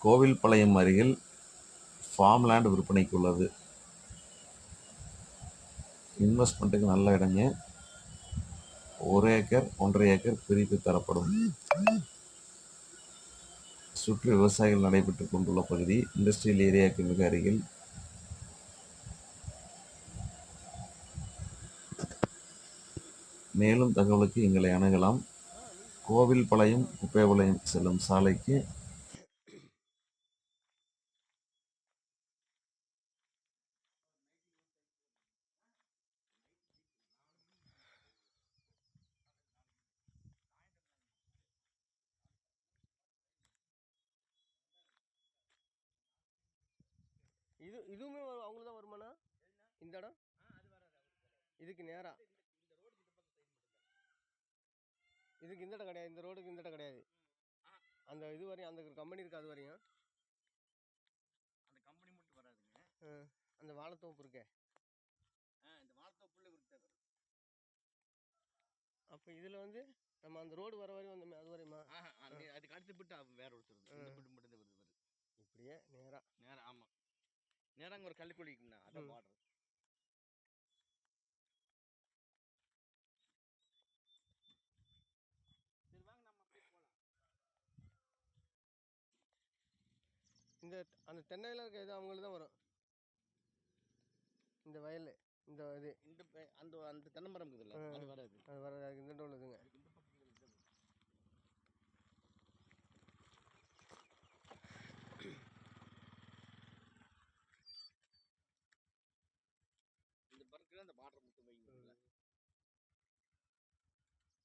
கோவில்பாளையம் அருகில் farm land விற்பனைக்கு உள்ளது. இன்வெஸ்ட்மெண்ட்டுக்கு நல்ல இடங்க. 1 ஏக்கர் 1.5 ஏக்கர் பிரித்து தரப்படும். சுற்றி விவசாயிகள் நடைபெற்றுக் கொண்டுள்ள பகுதி. இண்டஸ்ட்ரியல் ஏரியாவுக்கு மிக அருகில். மேலும் தகவலுக்கு எங்களை அணுகலாம். கோவில்பாளையம் குப்பைபாளையம் செல்லும் சாலைக்கு இதுவுமே அவங்களுக்கு தான் வருமானா இந்த இடம்? இதுக்கு நேரா இதுக்கு இந்த இடம் கிடையாது. இந்த ரோடுக்கு இந்த இடம் கிடையாது. அந்த இது வரையும் அந்த கம்பெனி இருக்கு, அது வரையும் அந்த கம்பெனி மட்டும் வராதுங்க. அந்த வாழைத்தோப்பு இருக்கே, இந்த வாழைத்தோப்புள்ள விற்றாரு. அப்போ இதில் வந்து நம்ம அந்த ரோடு வர வரையும் வந்தோமே, அது வரையுமா? அதுக்கு அடுத்து பிட்டு வேற ஒருத்தர் இந்த பிட்டு மட்டும் தான் வருது. இப்படியே நேரா ஆமாம், நேராக அங்கே ஒரு கல்லுக்குழி இருக்குண்ணா, அதான் பார்டர். சரி வாங்க, நம்ம அப்படியே போகலாம். இந்த அந்த தென்னையில் இருக்க இது அவங்களுக்கு தான் வரும். இந்த வயல் இந்த இது அந்த தென்னை மரம் இருக்குதுல்ல, அது வராது. அது வராது. இந்த உள்ளதுங்க.